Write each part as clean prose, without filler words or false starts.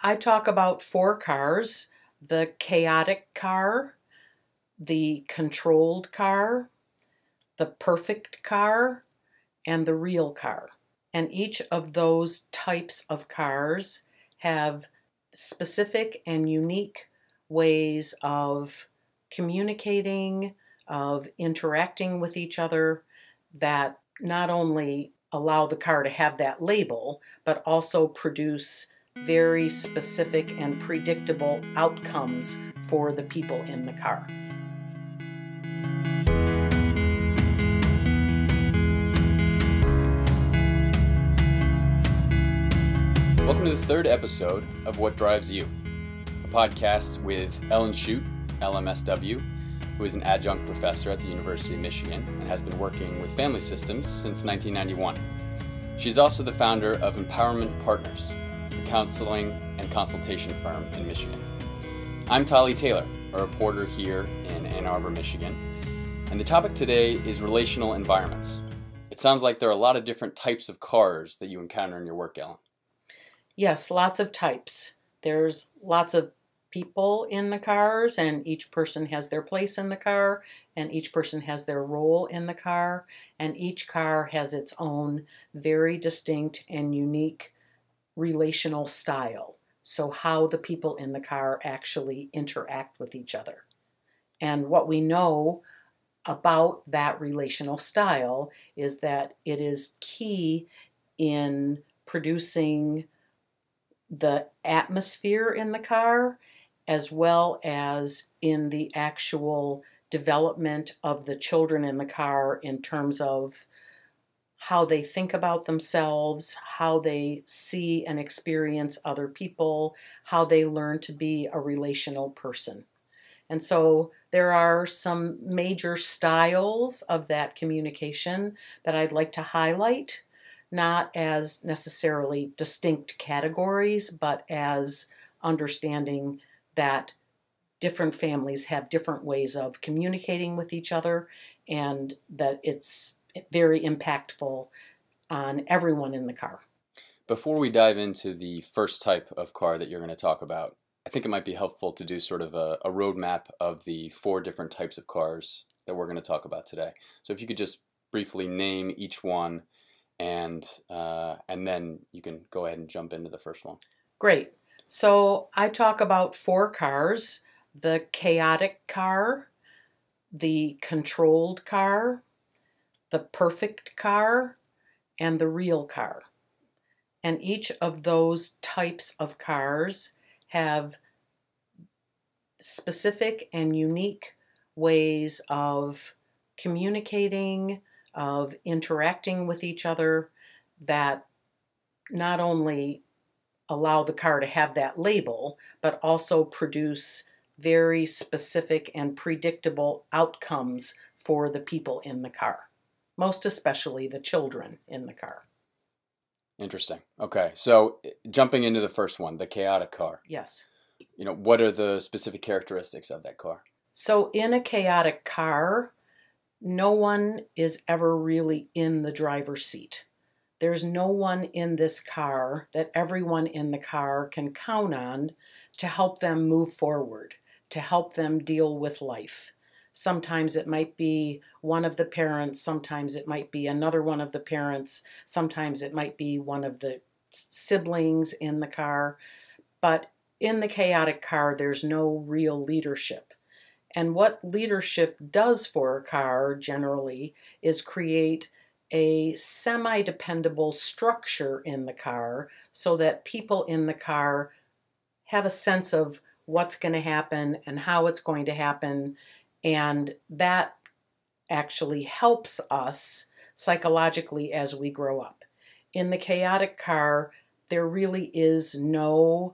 I talk about four cars: the chaotic car, the controlled car, the perfect car, and the real car. And each of those types of cars have specific and unique ways of communicating, of interacting with each other, that not only allow the car to have that label, but also produce very specific and predictable outcomes for the people in the car. Welcome to the third episode of What Drives You, a podcast with Ellen Shute, LMSW, who is an adjunct professor at the University of Michigan and has been working with family systems since 1991. She's also the founder of Empowerment Partners, a counseling and consultation firm in Michigan. I'm Tolly Taylor, a reporter here in Ann Arbor, Michigan, and the topic today is relational environments. It sounds like there are a lot of different types of cars that you encounter in your work, Ellen. Yes, lots of types. There's lots of people in the cars, and each person has their place in the car, and each person has their role in the car, and each car has its own very distinct and unique relational style. So how the people in the car actually interact with each other. And what we know about that relational style is that it is key in producing the atmosphere in the car, as well as in the actual development of the children in the car in terms of how they think about themselves, how they see and experience other people, how they learn to be a relational person. And so there are some major styles of that communication that I'd like to highlight, not as necessarily distinct categories, but as understanding that different families have different ways of communicating with each other, and that it's very impactful on everyone in the car. Before we dive into the first type of car that you're going to talk about, I think it might be helpful to do sort of a roadmap of the four different types of cars that we're going to talk about today. So if you could just briefly name each one, and then you can go ahead and jump into the first one. Great. So I talk about four cars: the chaotic car, the controlled car, the perfect car, and the real car. And each of those types of cars have specific and unique ways of communicating, of interacting with each other, that not only allow the car to have that label, but also produce very specific and predictable outcomes for the people in the car, most especially the children in the car. Interesting. Okay, so jumping into the first one, the chaotic car. Yes. What are the specific characteristics of that car? So in a chaotic car, no one is ever really in the driver's seat. There's no one in this car that everyone in the car can count on to help them move forward, to help them deal with life. Sometimes it might be one of the parents, sometimes it might be another one of the parents, sometimes it might be one of the siblings in the car. But in the chaotic car, there's no real leadership. And what leadership does for a car generally is create a semi-dependable structure in the car so that people in the car have a sense of what's going to happen and how it's going to happen. And that actually helps us psychologically as we grow up. In the chaotic car, there really is no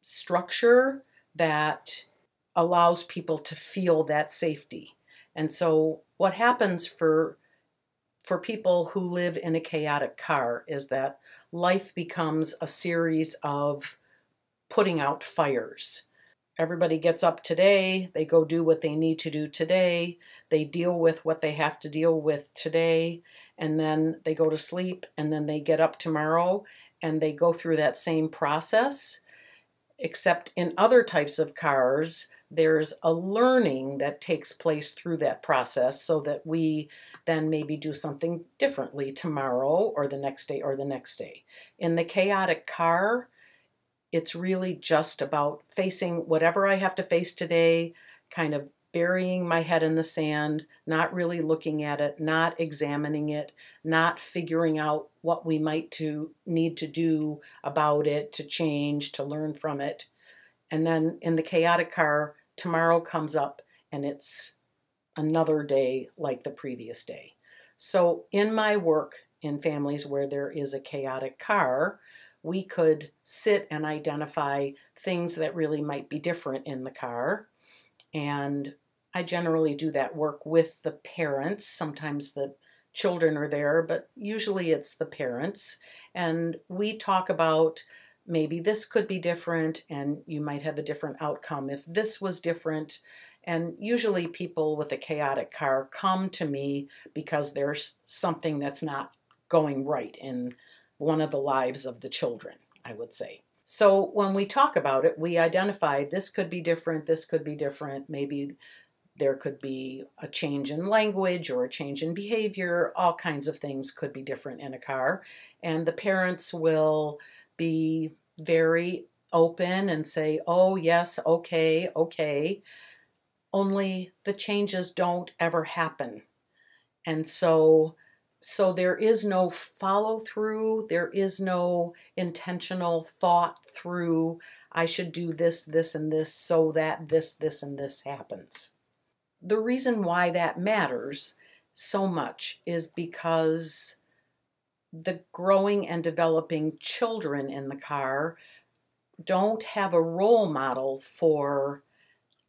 structure that allows people to feel that safety. And so what happens for people who live in a chaotic car is that life becomes a series of putting out fires. Everybody gets up today, they go do what they need to do today, they deal with what they have to deal with today, and then they go to sleep, and then they get up tomorrow, and they go through that same process. Except in other types of cars, there's a learning that takes place through that process so that we then maybe do something differently tomorrow or the next day or the next day. In the chaotic car, it's really just about facing whatever I have to face today, kind of burying my head in the sand, not really looking at it, not examining it, not figuring out what we might need to do about it, to change, to learn from it. And then in the chaotic car, tomorrow comes up and it's another day like the previous day. So in my work in families where there is a chaotic car, we could sit and identify things that really might be different in the car. And I generally do that work with the parents. Sometimes the children are there, but usually it's the parents. And we talk about maybe this could be different and you might have a different outcome if this was different. And usually people with a chaotic car come to me because there's something that's not going right in one of the lives of the children, I would say. So when we talk about it, we identify this could be different, this could be different, maybe there could be a change in language or a change in behavior, all kinds of things could be different in a car. And the parents will be very open and say, oh yes, okay, okay. Only the changes don't ever happen. And so there is no follow through, there is no intentional thought through, I should do this, this, and this so that this, and this happens. The reason why that matters so much is because the growing and developing children in the car don't have a role model for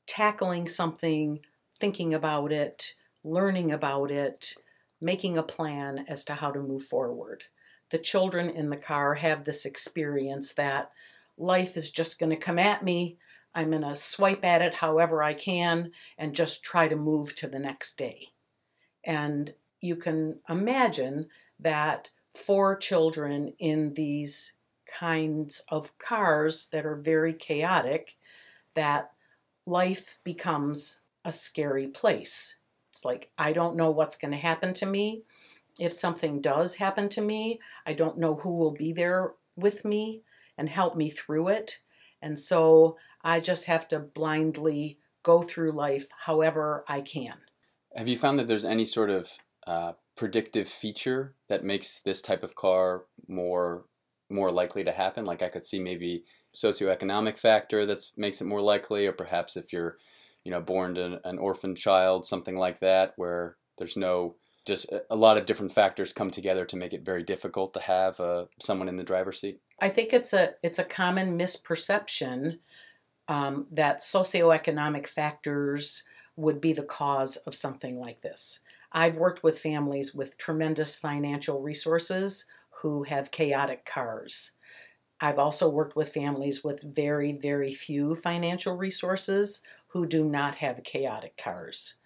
tackling something, thinking about it, learning about it, making a plan as to how to move forward. The children in the car have this experience that life is just going to come at me. I'm going to swipe at it however I can and just try to move to the next day. And you can imagine that for children in these kinds of cars that are very chaotic, that life becomes a scary place. It's like, I don't know what's going to happen to me. If something does happen to me, I don't know who will be there with me and help me through it. And so I just have to blindly go through life however I can. Have you found that there's any sort of predictive feature that makes this type of car more likely to happen? Like I could see maybe socioeconomic factor that makes it more likely, or perhaps if you're born to an orphan child, something like that, where there's just a lot of different factors come together to make it very difficult to have someone in the driver's seat. I think it's a common misperception that socioeconomic factors would be the cause of something like this. I've worked with families with tremendous financial resources who have chaotic cars. I've also worked with families with very, very few financial resources who do not have chaotic cars.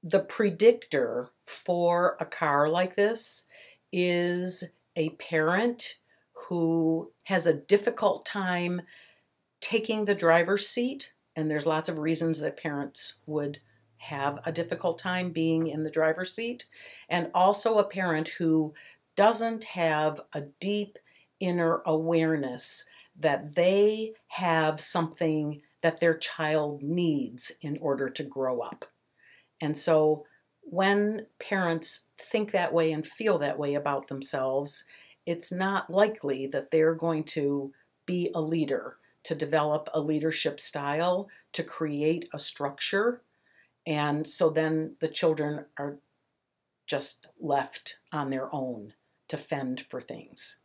The predictor for a car like this is a parent who has a difficult time taking the driver's seat, and there's lots of reasons that parents would have a difficult time being in the driver's seat, and also a parent who doesn't have a deep inner awareness that they have something that their child needs in order to grow up. And so when parents think that way and feel that way about themselves, it's not likely that they're going to be a leader, to develop a leadership style, to create a structure. And so then the children are just left on their own to fend for things.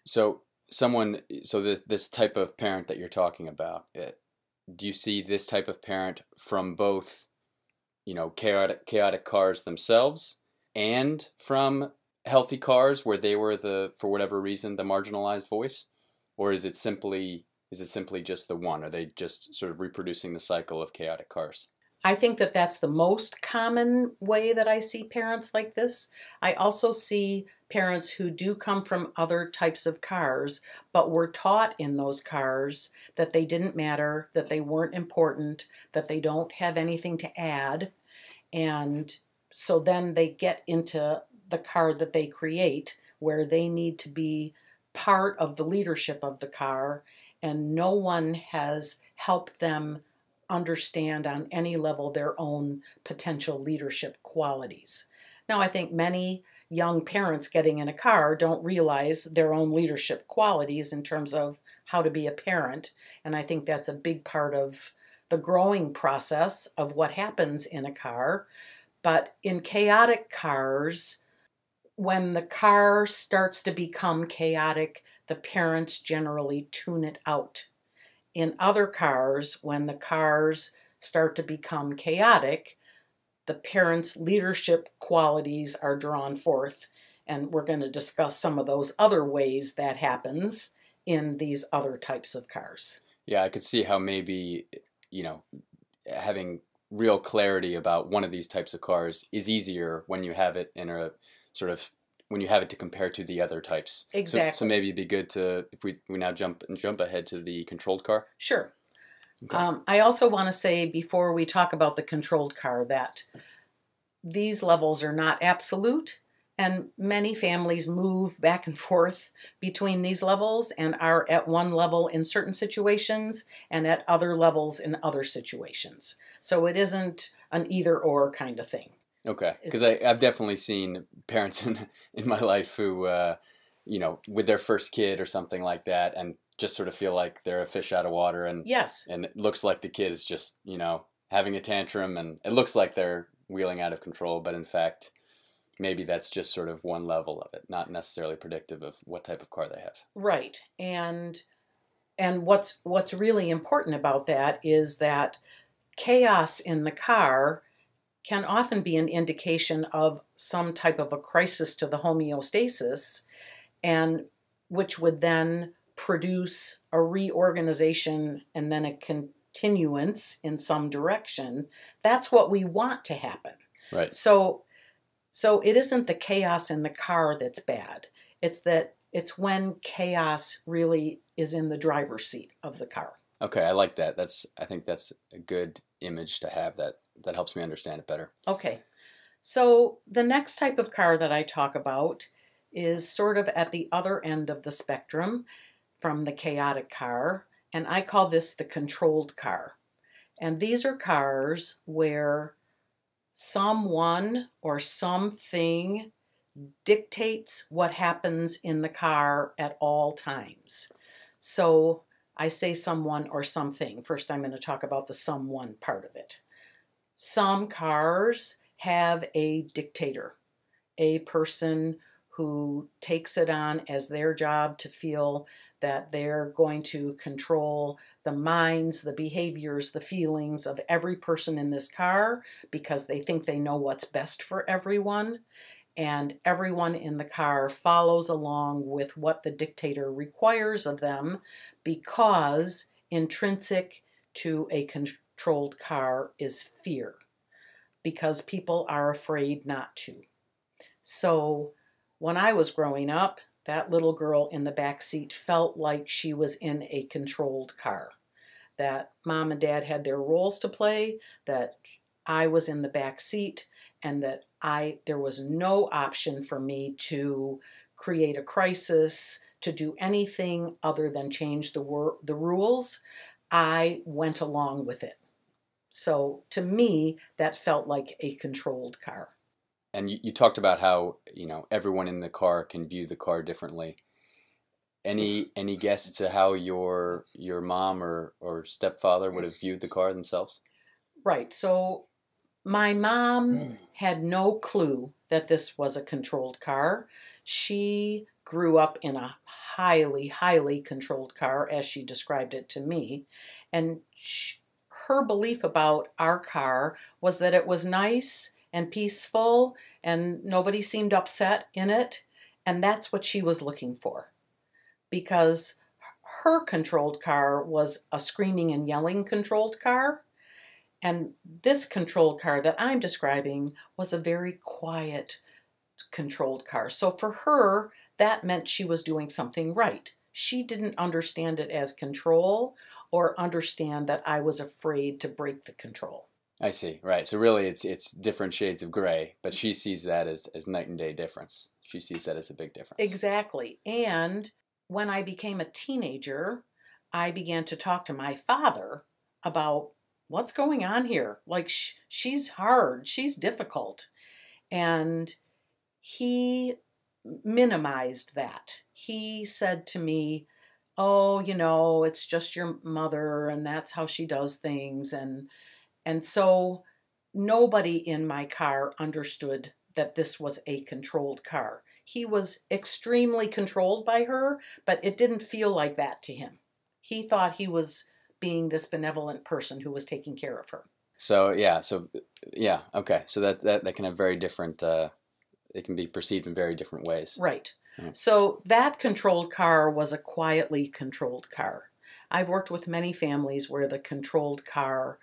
So this type of parent that you're talking about, do you see this type of parent from both, chaotic cars themselves and from healthy cars where they were for whatever reason, the marginalized voice? Or is it simply just the one? Are they just sort of reproducing the cycle of chaotic cars? I think that that's the most common way that I see parents like this. I also see parents who do come from other types of cars, but were taught in those cars that they didn't matter, that they weren't important, that they don't have anything to add. And so then they get into the car that they create, where they need to be part of the leadership of the car, and no one has helped them understand on any level their own potential leadership qualities. Now, I think many young parents getting in a car don't realize their own leadership qualities in terms of how to be a parent, and I think that's a big part of the growing process of what happens in a car. But in chaotic cars, when the car starts to become chaotic, the parents generally tune it out. In other cars, when the cars start to become chaotic, the parents' leadership qualities are drawn forth, and we're going to discuss some of those other ways that happens in these other types of cars. Yeah, I could see how maybe, having real clarity about one of these types of cars is easier when you have it in a sort of when you have it to compare to the other types. Exactly. So maybe it'd be good to, if we now jump ahead to the controlled car. Sure. Okay. I also want to say before we talk about the controlled car that these levels are not absolute, and many families move back and forth between these levels and are at one level in certain situations and at other levels in other situations. So it isn't an either or kind of thing. Okay, because I've definitely seen parents in my life who, with their first kid or something like that, and just sort of feel like they're a fish out of water, and yes, and it looks like the kid is just having a tantrum, and it looks like they're wheeling out of control, but in fact, maybe that's just sort of one level of it, not necessarily predictive of what type of car they have. Right, and what's really important about that is that chaos in the car can often be an indication of some type of a crisis to the homeostasis, and which would then produce a reorganization and then a continuance in some direction. That's what we want to happen. Right. So it isn't the chaos in the car that's bad. It's when chaos really is in the driver's seat of the car. Okay, I like that. I think that's a good image to have. That helps me understand it better. Okay. So the next type of car that I talk about is sort of at the other end of the spectrum from the chaotic car, and I call this the controlled car. And these are cars where someone or something dictates what happens in the car at all times. So I say someone or something. First, I'm going to talk about the someone part of it. Some cars have a dictator, a person who takes it on as their job to feel that they're going to control the minds, the behaviors, the feelings of every person in this car because they think they know what's best for everyone. And everyone in the car follows along with what the dictator requires of them because intrinsic to a controlled car is fear, because people are afraid not to. So when I was growing up, that little girl in the back seat felt like she was in a controlled car, that mom and dad had their roles to play, that I was in the back seat, and that there was no option for me to create a crisis, to do anything other than change the rules. I went along with it. So to me, that felt like a controlled car. And you talked about how, everyone in the car can view the car differently. Any guess to how your mom or stepfather would have viewed the car themselves? Right. So my mom had no clue that this was a controlled car. She grew up in a highly, highly controlled car, as she described it to me. And her belief about our car was that it was nice and peaceful and nobody seemed upset in it. And that's what she was looking for, because her controlled car was a screaming and yelling controlled car. And this controlled car that I'm describing was a very quiet, controlled car. So for her, that meant she was doing something right. She didn't understand it as control or understand that I was afraid to break the control. I see. Right. So really it's different shades of gray, but she sees that as night and day difference. She sees that as a big difference. Exactly. And when I became a teenager, I began to talk to my father about what's going on here. Like, she's hard, she's difficult. And he minimized that. He said to me, oh, it's just your mother and that's how she does things. And so nobody in my car understood that this was a controlled car. He was extremely controlled by her, but it didn't feel like that to him. He thought he was being this benevolent person who was taking care of her. So yeah, okay. So that can have very different. It can be perceived in very different ways. Right. Yeah. So that controlled car was a quietly controlled car. I've worked with many families where the controlled car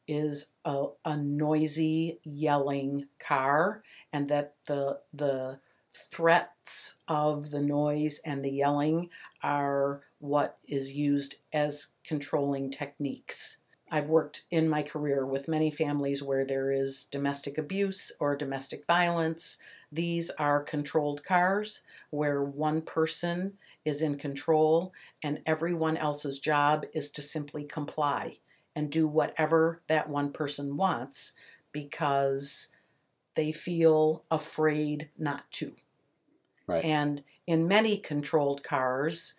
is a noisy, yelling car, and that the threats of the noise and the yelling are what is used as controlling techniques. I've worked in my career with many families where there is domestic abuse or domestic violence. These are controlled cars where one person is in control and everyone else's job is to simply comply and do whatever that one person wants because they feel afraid not to. Right. And in many controlled cars,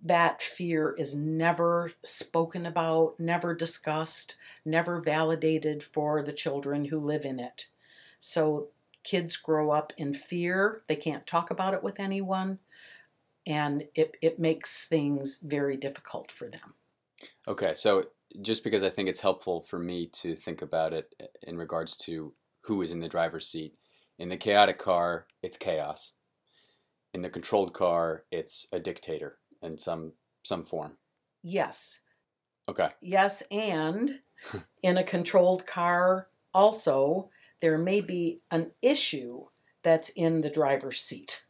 that fear is never spoken about, never discussed, never validated for the children who live in it. So kids grow up in fear. They can't talk about it with anyone. And it makes things very difficult for them. Okay, so just because I think it's helpful for me to think about it in regards to who is in the driver's seat. In the chaotic car, it's chaos. In the controlled car, it's a dictator in some form. Yes. Okay. Yes, and in a controlled car also, there may be an issue that's in the driver's seat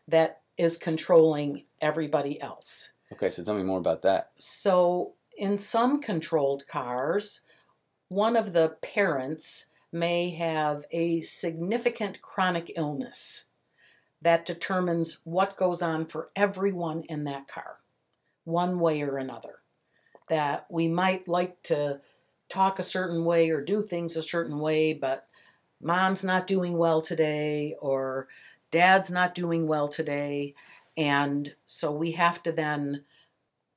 that is controlling everybody else. Okay, so tell me more about that. So in some controlled cars, one of the parents may have a significant chronic illness that determines what goes on for everyone in that car, one way or another. That we might like to talk a certain way or do things a certain way, but mom's not doing well today or dad's not doing well today. And so we have to then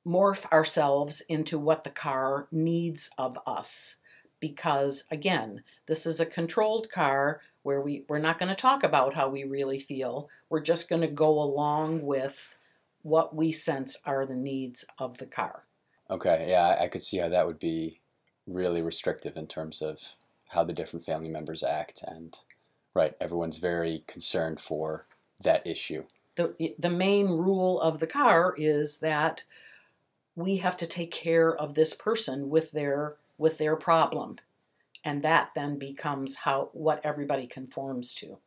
morph ourselves into what the car needs of us. Because again, this is a controlled car where we're not going to talk about how we really feel. We're just going to go along with what we sense are the needs of the car. Okay, yeah, I could see how that would be really restrictive in terms of how the different family members act. And right, everyone's very concerned for that issue. The main rule of the car is that we have to take care of this person with their problem. And that then becomes what everybody conforms to.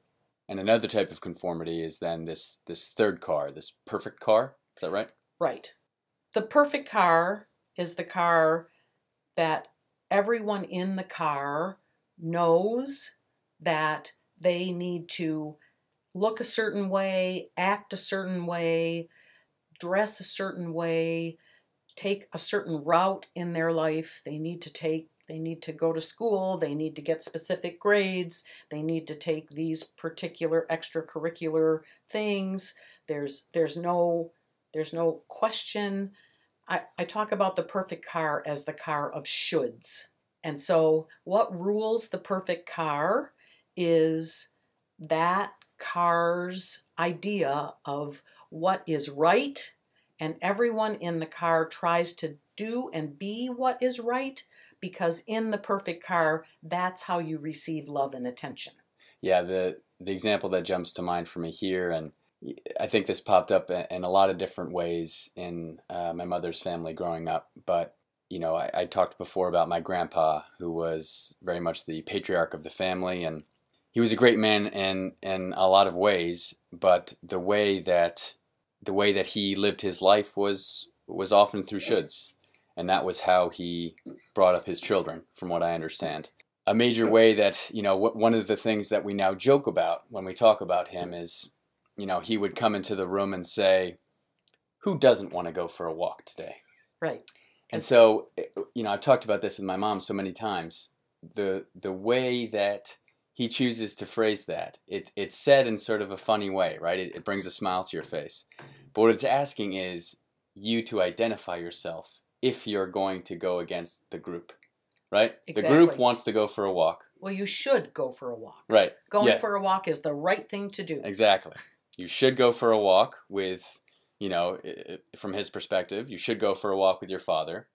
And another type of conformity is then this third car, this perfect car. Is that right? Right. The perfect car is the car that everyone in the car knows that they need to look a certain way, act a certain way, dress a certain way, take a certain route in their life. They need to go to school, they need to get specific grades, they need to take these particular extracurricular things. There's no question. I talk about the perfect car as the car of shoulds. And so what rules the perfect car is that car's idea of what is right, and everyone in the car tries to do and be what is right, because in the perfect car, that's how you receive love and attention. Yeah, the example that jumps to mind for me here, and I think this popped up in a lot of different ways in my mother's family growing up, but I talked before about my grandpa, who was very much the patriarch of the family, and he was a great man in a lot of ways, but the way that he lived his life was often through shoulds, and that was how he brought up his children, from what I understand. A major way that, one of the things that we now joke about when we talk about him is, he would come into the room and say, "Who doesn't want to go for a walk today?" Right. And so, I've talked about this with my mom so many times. The way that he chooses to phrase that, it's said in sort of a funny way, right? It brings a smile to your face. But what it's asking is you to identify yourself if you're going to go against the group, right? Exactly. The group wants to go for a walk. Well, you should go for a walk. Right. Going for a walk is the right thing to do. Exactly. You should go for a walk with, from his perspective, you should go for a walk with your father.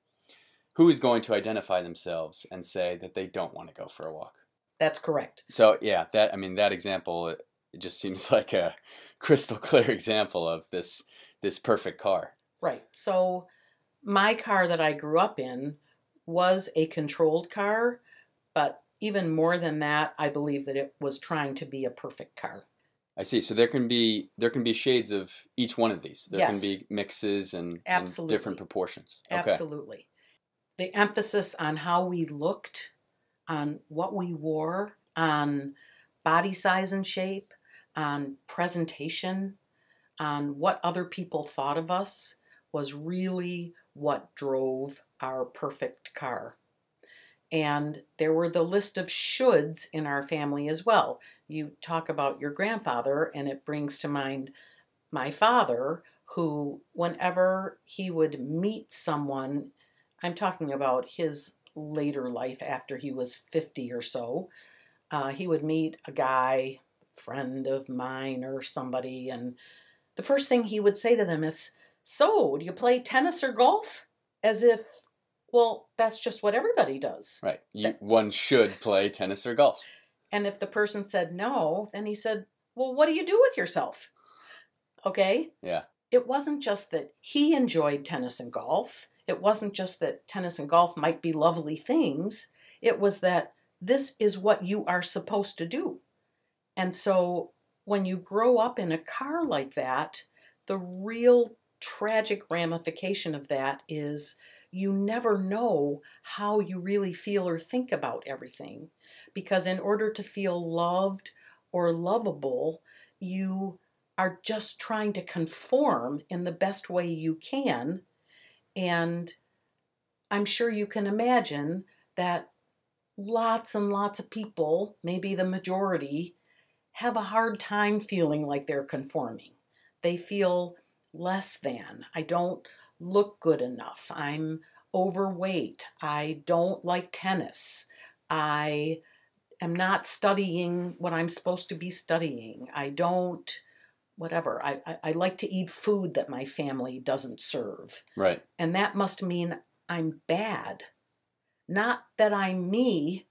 Who is going to identify themselves and say that they don't want to go for a walk? That's correct. So, yeah, that example, it just seems like a crystal clear example of this perfect car. Right. So my car that I grew up in was a controlled car, but even more than that, I believe that it was trying to be a perfect car. I see. So there can be shades of each one of these. There can be mixes and different proportions. Okay. Absolutely. The emphasis on how we looked, on what we wore, on body size and shape, on presentation, on what other people thought of us was really what drove our perfect car. And there were the list of shoulds in our family as well. You talk about your grandfather, and it brings to mind my father, who, whenever he would meet someone, I'm talking about his later life after he was 50 or so, he would meet a guy, friend of mine or somebody, and the first thing he would say to them is, "So, do you play tennis or golf?" As if, well, that's just what everybody does. Right. One should play tennis or golf. And if the person said no, then he said, "Well, what do you do with yourself?" Okay? Yeah. It wasn't just that he enjoyed tennis and golf. It wasn't just that tennis and golf might be lovely things. It was that this is what you are supposed to do. And so when you grow up in a car like that, the real tragic ramification of that is you never know how you really feel or think about everything. Because in order to feel loved or lovable, you are just trying to conform in the best way you can. And I'm sure you can imagine that lots and lots of people, maybe the majority, have a hard time feeling like they're conforming. They feel less than. I don't look good enough. I'm overweight. I don't like tennis. I am not studying what I'm supposed to be studying. I don't, whatever. I like to eat food that my family doesn't serve. Right. And that must mean I'm bad. Not that I'm me,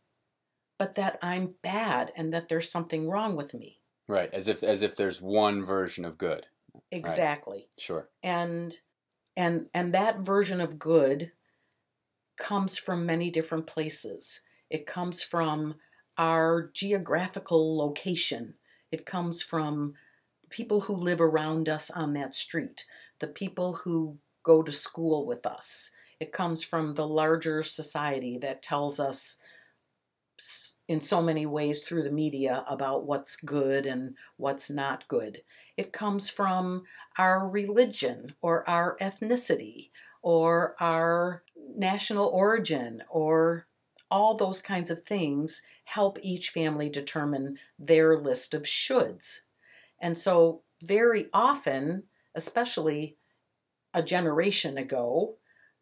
but that I'm bad and that there's something wrong with me. Right. As if there's one version of good. Exactly. Right. Sure. And that version of good comes from many different places. It comes from our geographical location. It comes from people who live around us on that street, the people who go to school with us. It comes from the larger society that tells us in so many ways through the media about what's good and what's not good. It comes from our religion or our ethnicity or our national origin, or all those kinds of things help each family determine their list of shoulds. And so very often, especially a generation ago,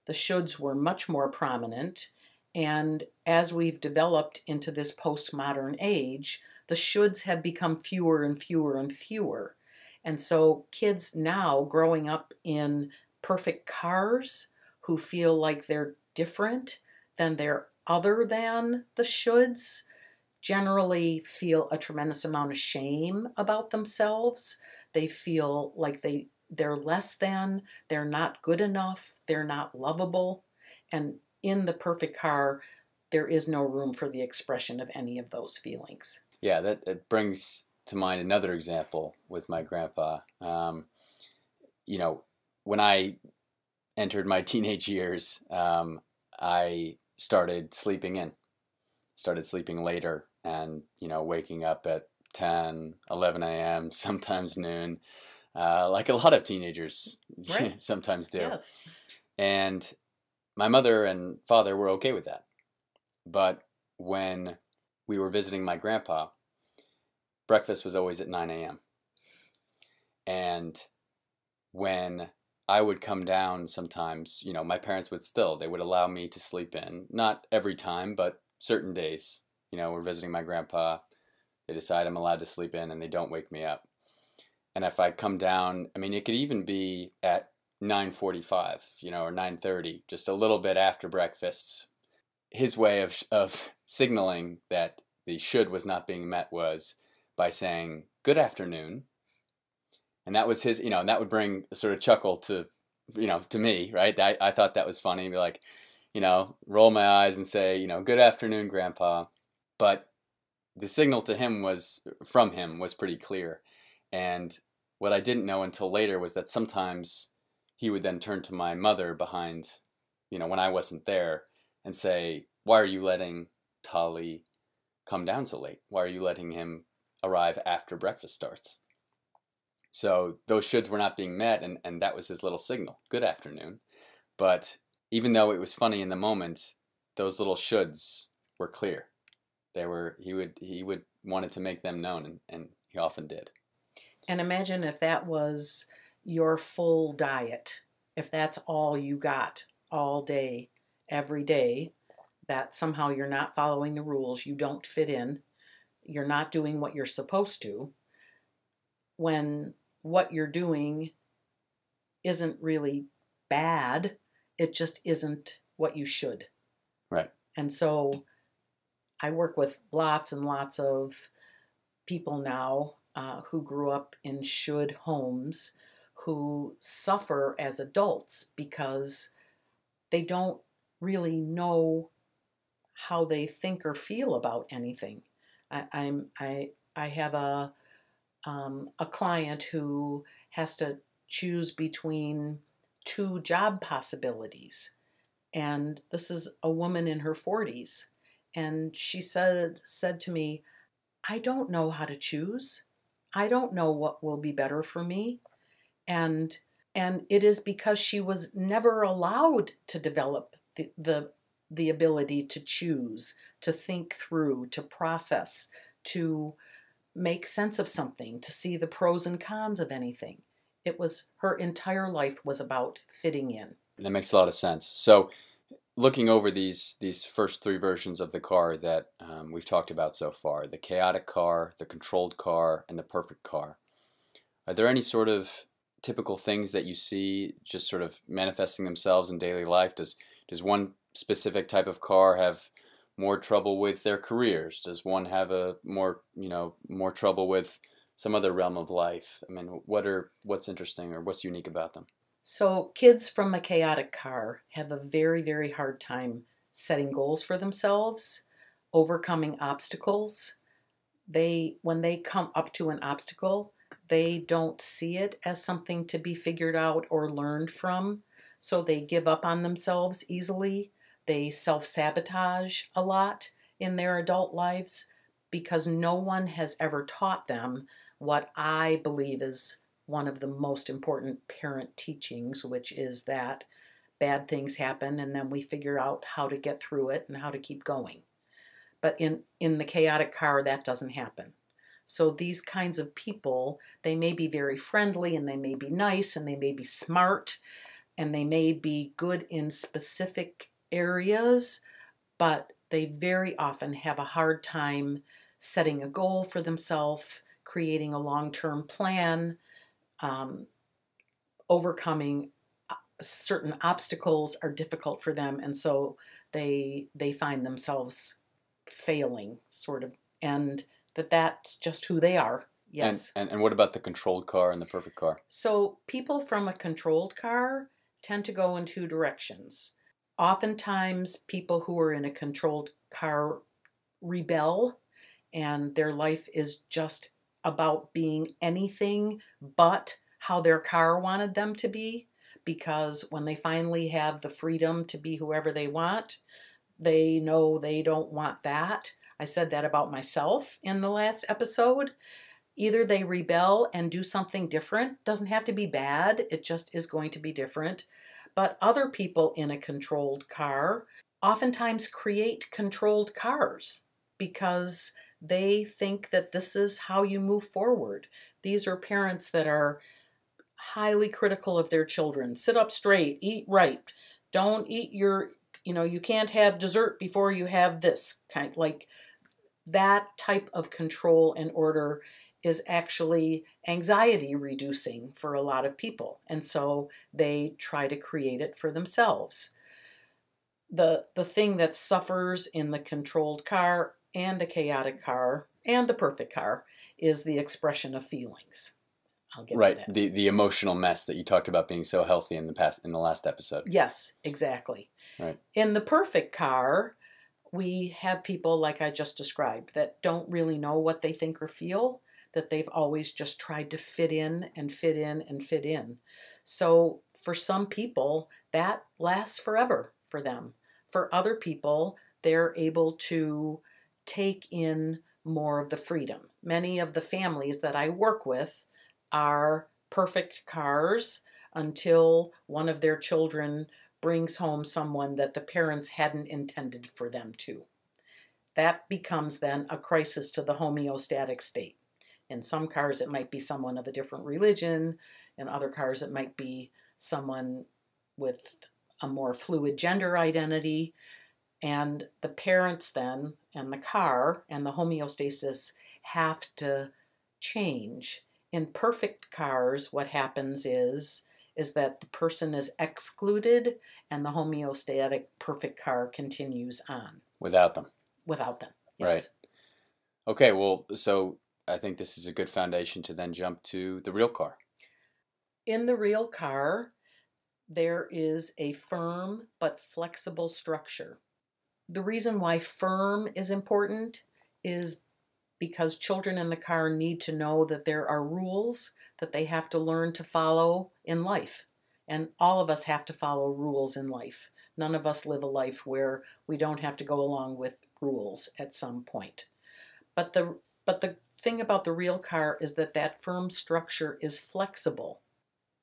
the shoulds were much more prominent. And as we've developed into this postmodern age, the shoulds have become fewer and fewer and fewer. And so kids now growing up in perfect cars who feel like they're different than they're other than the shoulds generally feel a tremendous amount of shame about themselves. They feel like they're less than, they're not good enough, they're not lovable. And in the perfect car, there is no room for the expression of any of those feelings. Yeah, that it brings to mind another example with my grandpa. You know, when I entered my teenage years, I started sleeping later and, waking up at 10, 11 a.m., sometimes noon, like a lot of teenagers Right. sometimes do. Yes. And my mother and father were okay with that. But when we were visiting my grandpa, breakfast was always at 9 a.m. And when I would come down sometimes, my parents they would allow me to sleep in. Not every time, but certain days. We're visiting my grandpa. They decide I'm allowed to sleep in and they don't wake me up. And if I come down, I mean, it could even be at 9:45, or 9:30, just a little bit after breakfast. His way of signaling that the should was not being met was by saying, "Good afternoon." And that was his, and that would bring a sort of chuckle to me, right? I thought that was funny. Be like, roll my eyes and say, "Good afternoon, Grandpa." But the signal from him was pretty clear. And what I didn't know until later was that sometimes he would then turn to my mother behind, when I wasn't there and say, "Why are you letting Tolly come down so late? Why are you letting him arrive after breakfast starts?" So those shoulds were not being met, and that was his little signal, "Good afternoon." But even though it was funny in the moment, those little shoulds were clear. He would wanted to make them known, and he often did. And imagine if that was your full diet, if that's all you got all day, every day, that somehow you're not following the rules, you don't fit in, you're not doing what you're supposed to, when what you're doing isn't really bad, it just isn't what you should. Right. And so I work with lots and lots of people now who grew up in should homes who suffer as adults because they don't really know how they think or feel about anything. I have a client who has to choose between two job possibilities, and this is a woman in her 40s, and she said to me, "I don't know how to choose. I don't know what will be better for me." And it is because she was never allowed to develop the ability to choose, to think through, to process, to make sense of something, to see the pros and cons of anything. It was her entire life was about fitting in. That makes a lot of sense. So, looking over these first three versions of the car that we've talked about so far, the chaotic car, the controlled car, and the perfect car, are there any sort of typical things that you see just sort of manifesting themselves in daily life? Does one specific type of car have more trouble with their careers? Does one have more trouble with some other realm of life? I mean, what's interesting or what's unique about them? So kids from a chaotic car have a very, very hard time setting goals for themselves, overcoming obstacles. When they come up to an obstacle, they don't see it as something to be figured out or learned from. So they give up on themselves easily. They self-sabotage a lot in their adult lives because no one has ever taught them what I believe is one of the most important parent teachings, which is that bad things happen and then we figure out how to get through it and how to keep going. But in the chaotic car, that doesn't happen. So these kinds of people, they may be very friendly and they may be nice and they may be smart and they may be good in specific areas, but they very often have a hard time setting a goal for themselves, creating a long-term plan, overcoming certain obstacles are difficult for them, and so they find themselves failing, sort of, and that's just who they are. Yes. And what about the controlled car and the perfect car? So people from a controlled car tend to go in two directions. Oftentimes, people who are in a controlled car rebel and their life is just about being anything but how their car wanted them to be, because when they finally have the freedom to be whoever they want, they know they don't want that. I said that about myself in the last episode. Either they rebel and do something different. Doesn't have to be bad. It just is going to be different. But other people in a controlled car oftentimes create controlled cars because they think that this is how you move forward. These are parents that are highly critical of their children. Sit up straight, eat right. Don't eat you can't have dessert before you have this. Kind of like that type of control and order is actually anxiety reducing for a lot of people. And so they try to create it for themselves. The thing that suffers in the controlled car and the chaotic car and the perfect car is the expression of feelings. I'll get right. to that. The emotional mess that you talked about being so healthy in the last episode. Yes, exactly. Right. In the perfect car, we have people like I just described that don't really know what they think or feel, that they've always just tried to fit in and fit in and fit in. So for some people, that lasts forever for them. For other people, they're able to take in more of the freedom. Many of the families that I work with are perfect cars until one of their children brings home someone that the parents hadn't intended for them to. That becomes then a crisis to the homeostatic state. In some cars, it might be someone of a different religion. In other cars, it might be someone with a more fluid gender identity. And the parents then, and the car, and the homeostasis have to change. In perfect cars, what happens is that the person is excluded and the homeostatic perfect car continues on. Without them. Without them, Right. yes. Okay, well, so I think this is a good foundation to then jump to the real car. In the real car, there is a firm but flexible structure. The reason why firm is important is because children in the car need to know that there are rules that they have to learn to follow in life. And all of us have to follow rules in life. None of us live a life where we don't have to go along with rules at some point. But the thing about the real car is that firm structure is flexible.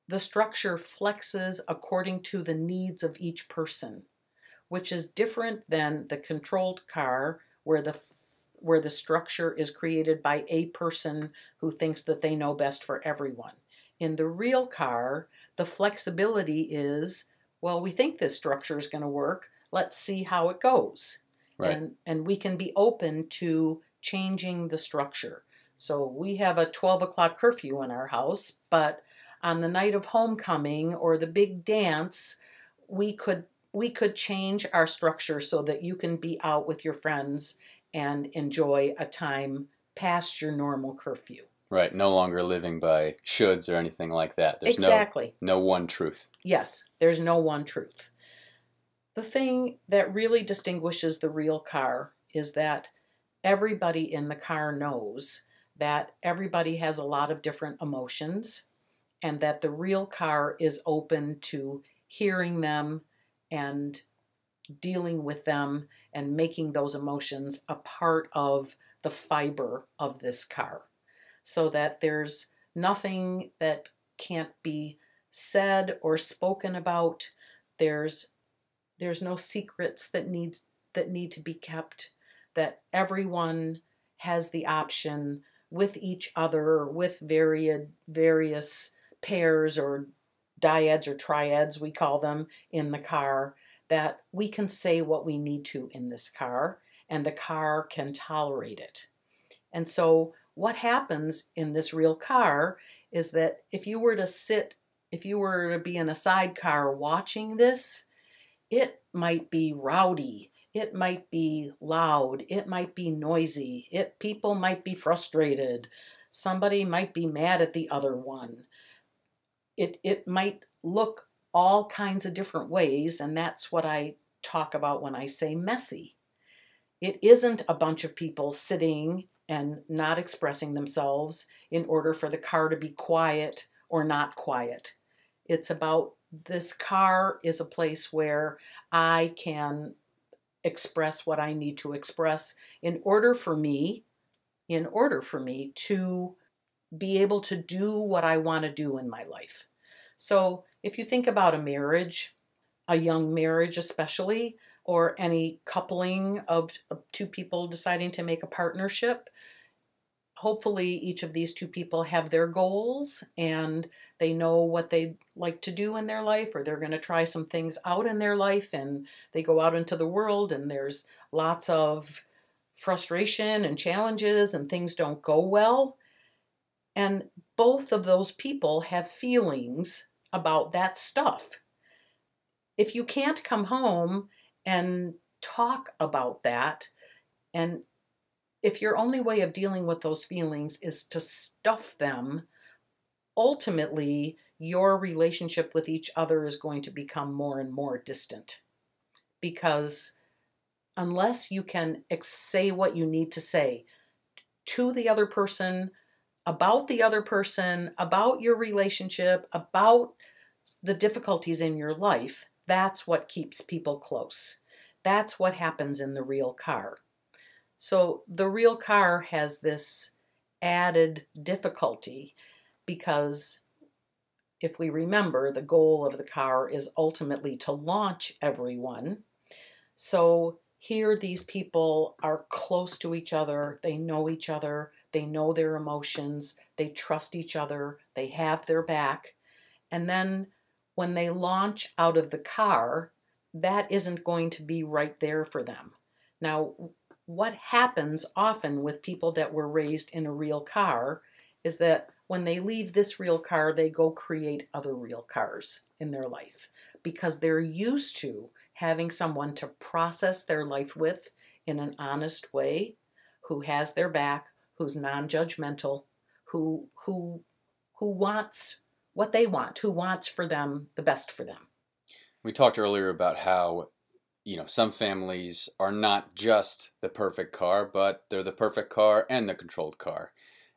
The structure flexes according to the needs of each person, which is different than the controlled car where the structure is created by a person who thinks that they know best for everyone. In the real car, the flexibility is, well, we think this structure is going to work. Let's see how it goes. Right. And we can be open to changing the structure. So we have a 12 o'clock curfew in our house, but on the night of homecoming or the big dance, we could change our structure so that you can be out with your friends and enjoy a time past your normal curfew. Right, no longer living by shoulds or anything like that. There's exactly. No one truth. Yes, there's no one truth. The thing that really distinguishes the real car is that everybody in the car knows that everybody has a lot of different emotions and that the real car is open to hearing them and dealing with them and making those emotions a part of the fiber of this car, so that there's nothing that can't be said or spoken about. There's no secrets that need to be kept, that everyone has the option with each other, with various pairs or dyads or triads, we call them, in the car, that we can say what we need to in this car, and the car can tolerate it. And so what happens in this real car is that if you were to be in a sidecar watching this, it might be rowdy, it might be loud, it might be noisy, people might be frustrated, somebody might be mad at the other one. It might look all kinds of different ways, and that's what I talk about when I say messy. It isn't a bunch of people sitting and not expressing themselves in order for the car to be quiet or not quiet. It's about this car is a place where I can express what I need to express in order for me to be able to do what I want to do in my life. So if you think about a marriage, a young marriage especially, or any coupling of two people deciding to make a partnership, hopefully each of these two people have their goals and they know what they like to do in their life, or they're going to try some things out in their life, and they go out into the world and there's lots of frustration and challenges and things don't go well. And both of those people have feelings about that stuff. If you can't come home and talk about that, and if your only way of dealing with those feelings is to stuff them, ultimately your relationship with each other is going to become more and more distant. Because unless you can say what you need to say to the other person, about your relationship, about the difficulties in your life, that's what keeps people close. That's what happens in the real car. So the real car has this added difficulty because if we remember, the goal of the car is ultimately to launch everyone. So here these people are close to each other, they know each other, they know their emotions, they trust each other, they have their back. And then when they launch out of the car, that isn't going to be right there for them. Now, what happens often with people that were raised in a real car is that when they leave this real car, they go create other real cars in their life because they're used to having someone to process their life with in an honest way, who has their back, who's non-judgmental, who wants what they want, who wants for them the best for them. We talked earlier about how, some families are not just the perfect car, but they're the perfect car and the controlled car.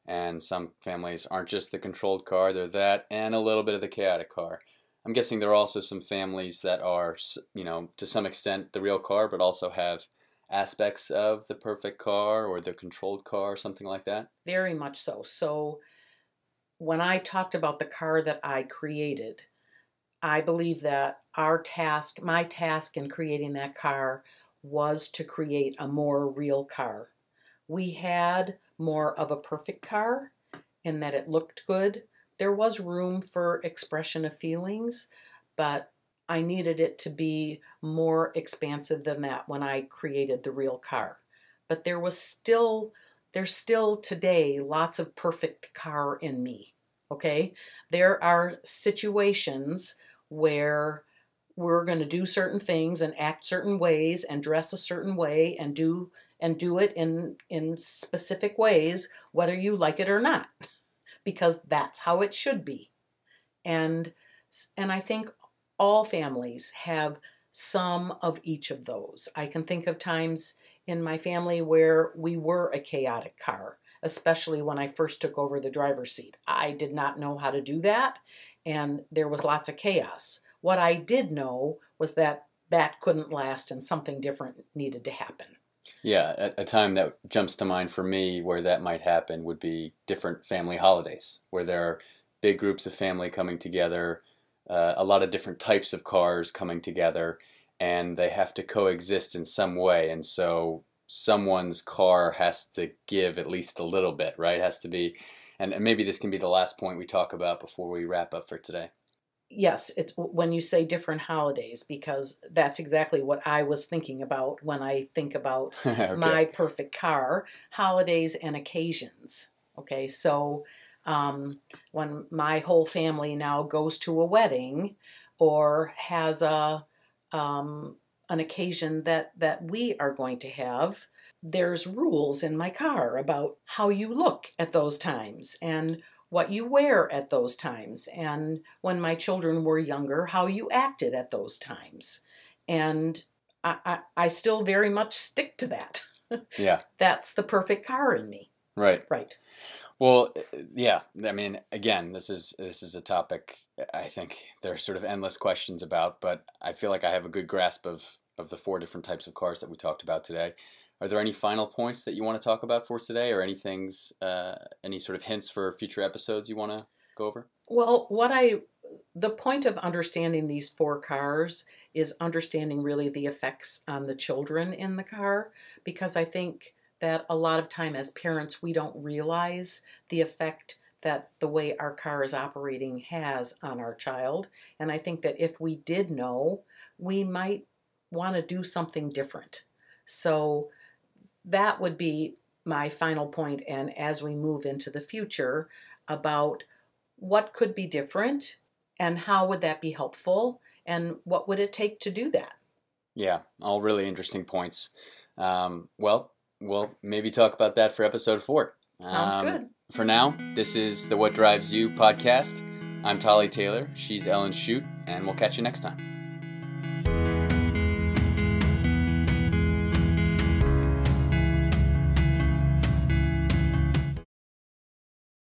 And some families aren't just the controlled car, they're that and a little bit of the chaotic car. I'm guessing there are also some families that are, to some extent the real car, but also have aspects of the perfect car or the controlled car, something like that? Very much so. So when I talked about the car that I created, I believe that my task in creating that car was to create a more real car. We had more of a perfect car in that it looked good. There was room for expression of feelings, but I needed it to be more expansive than that when I created the real car. But there's still today lots of perfect car in me. Okay? There are situations where we're going to do certain things and act certain ways and dress a certain way and do it in specific ways, whether you like it or not, because that's how it should be. And I think all families have some of each of those. I can think of times in my family where we were a chaotic car, especially when I first took over the driver's seat. I did not know how to do that, and there was lots of chaos. What I did know was that couldn't last and something different needed to happen. Yeah, a time that jumps to mind for me where that might happen would be different family holidays, where there are big groups of family coming together, a lot of different types of cars coming together, and they have to coexist in some way. And so someone's car has to give at least a little bit, right? It has to be, and maybe this can be the last point we talk about before we wrap up for today. Yes, it's when you say different holidays, because that's exactly what I was thinking about when I think about Okay. my perfect car, holidays and occasions. Okay, so when my whole family now goes to a wedding or has an occasion that we are going to have, there's rules in my car about how you look at those times and what you wear at those times, and when my children were younger, how you acted at those times. And I still very much stick to that. Yeah. That's the perfect car in me. Right. Right. Well, yeah. I mean, again, this is a topic I think there are sort of endless questions about, but I feel like I have a good grasp of the four different types of cars that we talked about today. Are there any final points that you want to talk about for today, or any things, any sort of hints for future episodes you want to go over? Well, the point of understanding these four cars is understanding really the effects on the children in the car, because I think that a lot of time as parents, we don't realize the effect that the way our car is operating has on our child. And I think that if we did know, we might want to do something different. So that would be my final point. And as we move into the future, about what could be different and how would that be helpful and what would it take to do that? Yeah, all really interesting points. Well, we'll maybe talk about that for episode 4. Sounds good. For now, this is the What Drives You podcast. I'm Tolly Taylor. She's Ellen Shute, and we'll catch you next time.